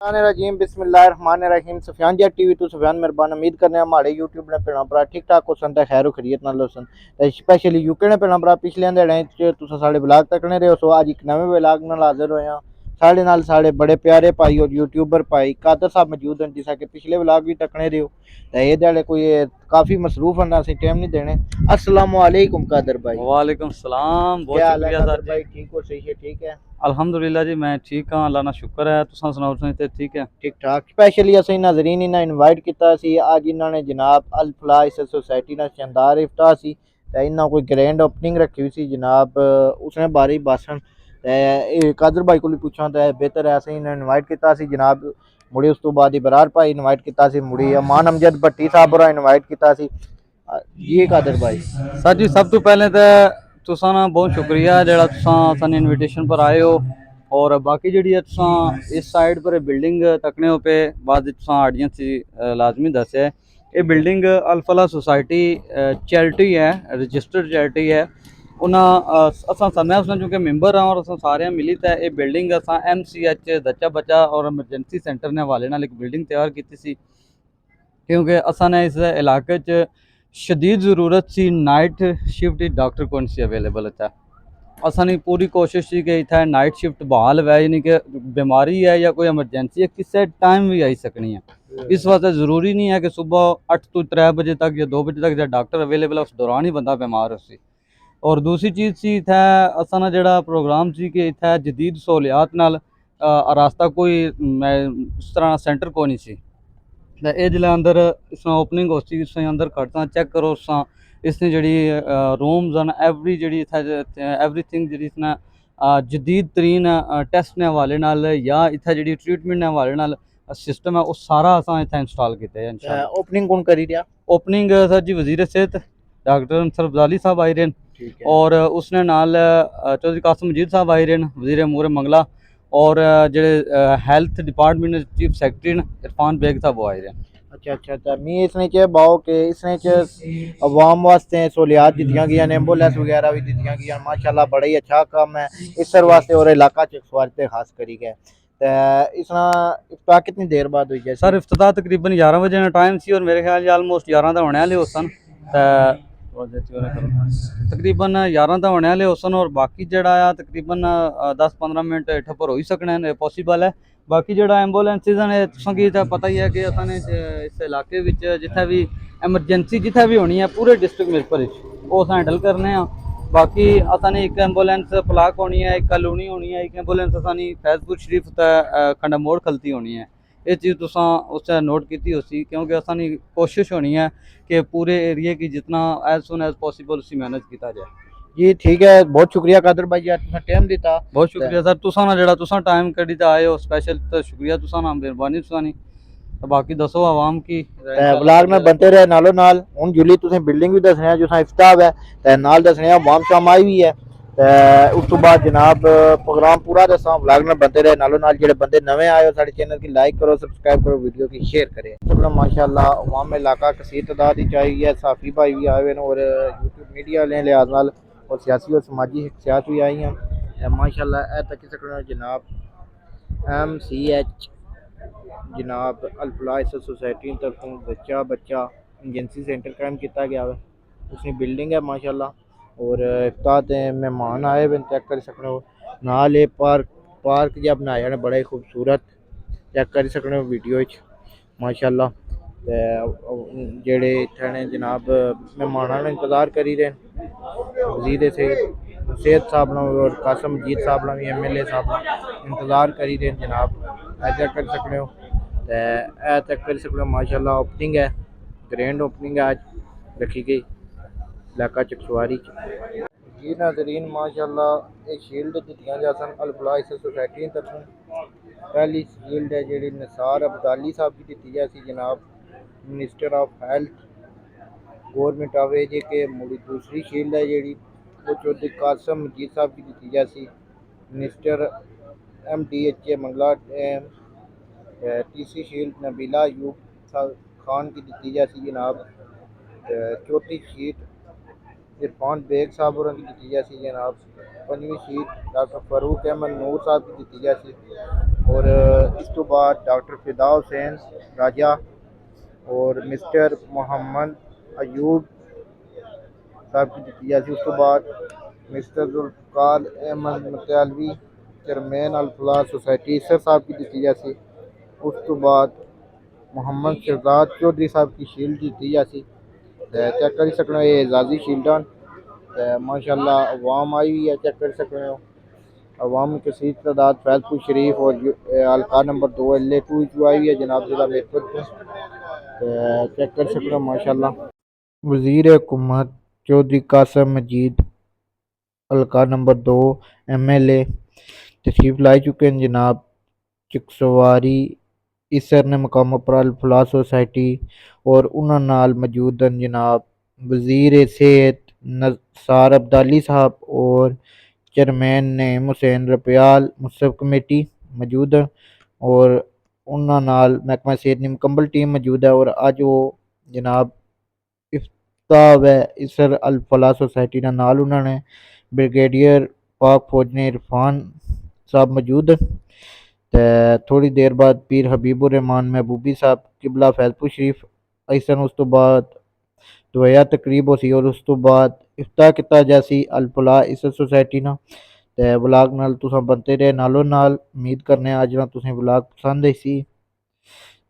रजीम बिस्मिल्लाहिर्रहमानिर्रहीम सुफियान जी टीवी तो सुफियान मेहरबान उम्मीद करने हमारे यूट्यूब ने भैन भरा ठीक ठाक होसन ते खैर खरीत नाल होसन ते स्पेशली यूके ने भैन भरा पिछले दिहाड़े च तुस साढ़े ब्लाग तकने रहे हो सो अज एक नवे ब्लाग नाल हाजिर होए हां साढ़े नाल साढ़े बड़े प्यारे भाई और यूट्यूबर भाई कादर साहब मौजूद हैं जिसा कि पिछले ब्लाग भी तकने रहे हो ते ये दिहाड़े कोई काफ़ी मसरूफ हैं असीं टाइम नहीं देने। अस्सलाम वालेकुम कादर भाई। वालेकुम सलाम, बहुत क्या हाल है शुक्रिया कादर सर जी। भाई, ठीक हो, सही है, ठीक है? अल्हम्दुलिल्लाह जी, मैं ठीक हाँ, अल्लाह ना शुक्र है। तुसां सुनाओ, तुसीं ते ठीक है? ठीक ठाक स्पेशली असं नाजरीन इन्हें इनवाइट किया अज इन्होंने जनाब अल फलाह इस सोसाइटी का शानदार इफ्ताह सी ते इन्होंने कोई ग्रैंड ओपनिंग रखी हुई सी जनाब उसने बारे भाषण कादर भाई को पूछा तो बेहतर है असें इन्हें इनवाइट किया जनाब मुड़ी उस तो बाद इबरार भाई इनवाइट किया मुड़ी अमान अमजद भट्टी साहब होरा इनवाइट किया जी कादर भाई। सर जी, सब तो पहले तो तुसां ना बहुत शुक्रिया जेड़ा तुसां सानू इनविटेशन पर आए हो। और बाकी जी तुसां इस साइड पर बिल्डिंग तकने हो पे बाद तुसां ऑडियंस च लाजमी दस्या है ये बिल्डिंग अल फलाह सोसाइटी चैरिटी है, रजिस्टर्ड चैरिटी है। उन्हें असा समय उसने चूँकि मैंबर हाँ और अस सारे मिली तो ये बिल्डिंग अस MCH दच्चा बच्चा और एमरजेंसी सेंटर ने हवाले नाल एक बिल्डिंग तैयार की सी क्योंकि असा ने इस इलाके च शदीद ज़रूरत सी नाइट शिफ्ट डॉक्टर कौन सी अवेलेबल है। असानी पूरी कोशिश थी कि इतना नाइट शिफ्ट बहाल है, यानी कि बीमारी है या कोई एमरजेंसी है किसी टाइम भी आई सकनी है। इस वास्ते ज़रूरी नहीं है कि सुबह 8 तो 3 बजे तक या 2 बजे तक जो डॉक्टर अवेलेबल है उस दौरान ही बंदा बीमार हो सी। और दूसरी चीज़ सी इतना असा ना जो प्रोग्राम सी कि इतना जदीद सहूलियात नाल रास्ता कोई इस तरह सेंटर को नहीं सी ये जिले अंदर इस ओपनिंग हो सी इस अंदर खड़ता चेक करो इसने जी रूम्स हैं एवरी जी एवरीथिंग जी इसने जदीद तरीन टेस्ट ने हवाले नाल या इतना जी ट्रीटमेंट ने हवाले नाल सिस्टम है वो सारा अस इतना इंस्टॉल किया है इंशाल्लाह। ओपनिंग कौन करी दिया? ओपनिंग सर जी वजीर सेहत डॉक्टर अंसर अब्दाली साहब आए रहे और उसने नाल चौधरी कासिम मजीद साहब आए रहे वजीर अमूर मंगला और जेडे हैल्थ डिपार्टमेंट चीफ सैक्रटरी ने इरफान बेग साहब वो आए रहे। अच्छा अच्छा अच्छा मी इसने च बाओ के इसने च अवाम वास्ते सहूलियात दित्तियां गई ने एंबुलेंस वगैरह भी दित्तियां गई माशाल्लाह बड़ा ही अच्छा काम है इस सर वास्ते और इलाका च स्वागत खास करी गए इसना इफ्ताह कितनी देर बाद हुई है सर? इफ्ताह तकरीबन 11 बजे टाइम सी और मेरे ख्याल आलमोस्ट 11 तो होने वाले हो सन तकरीबन 11 तो होने वाले हो सन और बाकी जड़ा तकरीबन 10-15 मिनट इत्थे पर हो ही सकने पॉसीबल है। बाकी जो एंबूलेंसिस ने तुसेंगी पता ही है कि असाने इस इलाके जिथे भी एमरजेंसी जिथे भी होनी है पूरे डिस्ट्रिक्ट मिरपुर वो अस हैंडल करने बाकी असाने एक एंबूलेंस पलाक होनी है, एक कलूनी होनी है, एक एंबूलेंस असानी फैजपुर शरीफ खंडा मोड़ खलती होनी है। ये चीज़ तुसा उस नोट की उसी क्योंकि असानी कोशिश होनी है कि पूरे एरिए की जितना एज सुन एज पॉसिबल उसी मैनेज किया जाए। जी ठीक है, बहुत शुक्रिया कादर भाई यार तुसा टाइम दिता। बहुत शुक्रिया सर तुसा ना जेड़ा तुसा टाइम कड़ी ते आए हो स्पेशल तो शुक्रिया तुसा ना मेहरबानी तुसानी। तो बाकी दसो आवाम की ब्लाग में बनते रहे नालों नाल हुन जुली तुसें बिल्डिंग भी दसने जो इफ्ताह है ते नाल दसने वाम शाम आई हुई है उस तो बाद जनाब प्रोग्राम पूरा दसा ब्लाग में बनते रहे नालों नाल जेडे बंदे नवे आए हो साडे चैनल की लाइक करो, सब्सक्राइब करो, वीडियो की शेयर करें। माशाल्लाह अवाम इलाका कसीर तादाद ही चाहिए है, साफी भाई भी आए हुए हैं और यूट्यूब मीडिया वाले लिहाज नाल और सियासी और समाजी शख्सियात भी आई हैं माशाल्लाह। ए तक सकना जनाब MCH जनाब अल फलाह सोसाइटी तरफों बच्चा बच्चा एजेंसी सेंटर कायम किया गया है उसकी बिल्डिंग है माशाल्लाह और इफ्ताह ते मेहमान आए हुए चेक कर सकते हो नाल ये पार्क जहा बनाया ने बड़ा ही खूबसूरत चेक कर सकते हो वीडियो माशाल्लाह। जेड़े इत्थे जनाब मेहमाना ने इंतज़ार करी रहे वजीर सेहत साहब और कासम मजीद साहब भी MLA साहब इंतज़ार करी रहे जनाब ऐसा कर सकते हो चेक कर सकते हो माशाल्लाह। ओपनिंग है, ग्रैंड ओपनिंग है आज रखी गई इलाका चकसवारी जी नाजरीन माशाल्लाह। ये शील्ड दित्तियां जा सन अल फलाह सोसाइटी की तरफों पहली शील्ड है जी निसार अब्दाली साहब की दी जाती जनाब minister of health government of AJ K मुड़ी दूसरी शील्ड है जी वो चौधरी कासम मजीद साहब की दी जाती मिनिस्टर MDHA मंगला तीसरी शील्ड नबीला यूब खान की दी जाती जनाब चौथी शीट इरफान बेग साहब और दी जाती जनाब पंजवीं शीट डॉक्टर फरूक अहमद नूर साहब की दी जाती اور اس تو بعد ڈاکٹر فدا حسین راجہ اور مسٹر محمد ایوب صاحب کی دیتی جاتی. اس تو بعد مسٹر ذوالفقار احمد مطالوی چیئرمین الفلاح سوسائٹی سر صاحب کی دیتی جاتی. اس تو بعد محمد شہزاد چودھری صاحب کی شیلڈ دیتی جاتی. چیک کر سکتے ہو یہ اعزازی شیلڈان ماشاء اللہ عوام آئی ہوئی ہے. چیک کر سکتے ہو عوام کی کثیر تعداد فیض پور شریف اور حلقہ نمبر 2 LA2 جو آئی ہوئی ہے جناب ضلع میرپور کو. چیک کر سکتے ہو ماشاء اللہ. وزیر حکومت چودھری قاسم مجید حلقہ نمبر 2 MLA تشریف لائی چکے ہیں جناب چکسواری. اس سر نے مقاموں پر الفلاح سوسائٹی اور انہوں نال موجود ہیں جناب وزیر صحت نثار عبدالی صاحب اور چیئرمین نعیم حسین رپیال مصحف کمیٹی موجود ہے اور انہوں نال محکمہ صحت کی مکمل ٹیم موجود ہے. اور اج وہ جناب افتتاح ہے اس الفلاح سوسائٹی نال انہوں نے بریگیڈیئر پاک فوج نے عرفان صاحب موجود ہیں. تھوڑی دیر بعد پیر حبیب الرحمان محبوبی صاحب قبلہ فیض پور شریف ایسن. اس تو بعد دعایا تقریب ہو سی اور اس تو بعد افتتاح کیتا جاسی الفلاح اس سوسائٹی نا. تے ولاگ نال تساں بنتے رہے نالو نال. امید کرنے اج نا تساں ولاگ پسند آئی سی.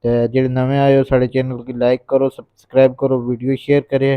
تے جڑے نویں آئے ہو ساڈے چینل کی لائک کرو سبسکرائب کرو ویڈیو شیئر کرے.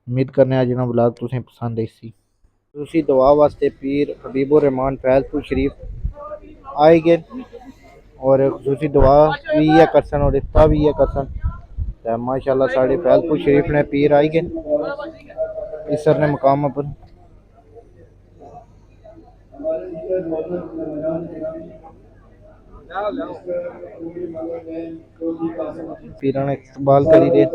امید کرنے اج نا ولاگ تساں پسند آئی سی. خصوصی دعا واسطے پیر حبیب الرحمان فیض پور شریف آئے گئے اور خصوصی دعا بھی یہ کرسن اور افتتاح بھی یہ کرسن. ماشاء اللہ ساڑے فیض پور شریف نے پیر آئی گئے اس سر نے مقام پر پیران استقبال کری دے.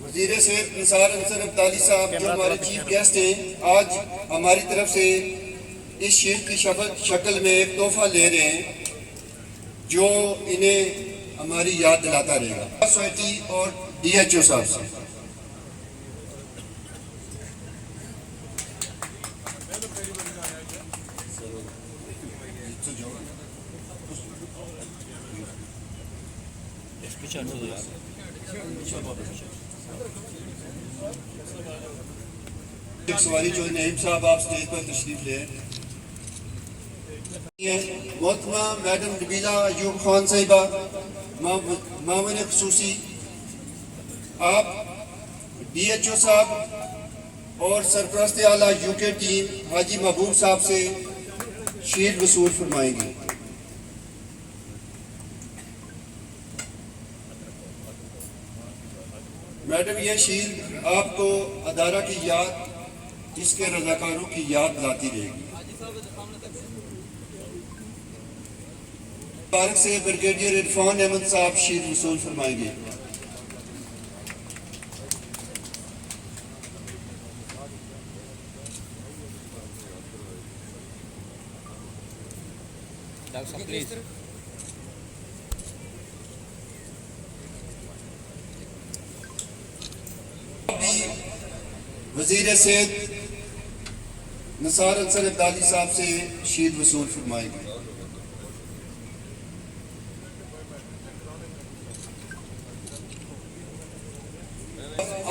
وزیر صحت نثار انصر عبدالی صاحب جو ہمارے چیف گیسٹ ہیں آج ہماری طرف سے اس شیلڈ کی شکل میں ایک تحفہ لے رہے ہیں جو انہیں ہماری یاد دلاتا رہے گا سوسائٹی اور DHO صاحب سے. سواری جو نعیم صاحب آپ سٹیج پر تشریف لے. محترمہ میڈم نبیلہ ایوب خان صاحبہ معاون خصوصی آپ DHO صاحب اور سرپرست اعلیٰ UK ٹیم حاجی محبوب صاحب سے شیلڈ وصول فرمائیں گے. میڈم یہ شیلڈ آپ کو ادارہ کی یاد اس کے رضاکاروں کی یاد دلاتی رہے گی. پارک سے بریگیڈیئر عرفان احمد صاحب شیلڈ وصول فرمائیں گے. وزیر صحت نثار انصر عبدالی صاحب سے شیلڈ وصول فرمائیں گے.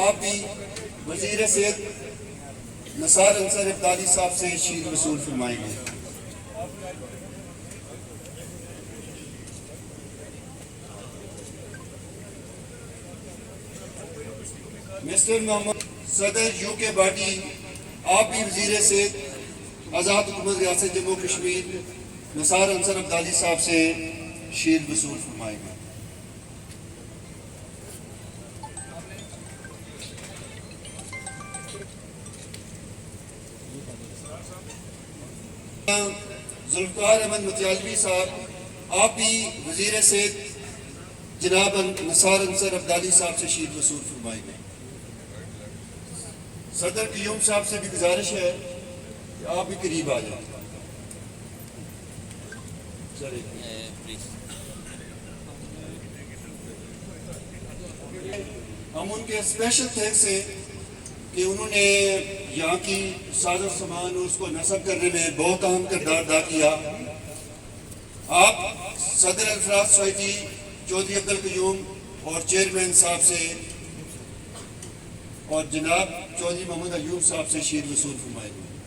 آپ بھی وزیر صحت نثار انصر عبدالی صاحب سے شیلڈ وصول فرمائیں گے. مسٹر محمد صدر UK باٹی، آپ بھی وزیر صحت آزاد حکومت ریاست جموں کشمیر نثار انصر عبدالی صاحب سے شیلڈ وصول فرمائیں گے۔ ذوالفقار احمد متیالوی صاحب، آپ بھی وزیر صحت جناب نثار انصر عبدالی صاحب سے شیلڈ وصول فرمائیں گے۔ صدر قیوم صاحب سے بھی گزارش ہے کہ آپ بھی قریب آ جائیں۔ ہم ان کے اسپیشل تھینکس ہیں کہ انہوں نے یہاں کی ساز و سامان اور اس کو نصب کرنے میں بہت اہم کردار ادا کیا۔ آپ صدر الفلاح سوسائٹی چودھری عبدالقیوم اور چیئرمین صاحب سے اور جناب چودھری محمد ایوب صاحب سے شیلڈ وصول فرمائیں گے۔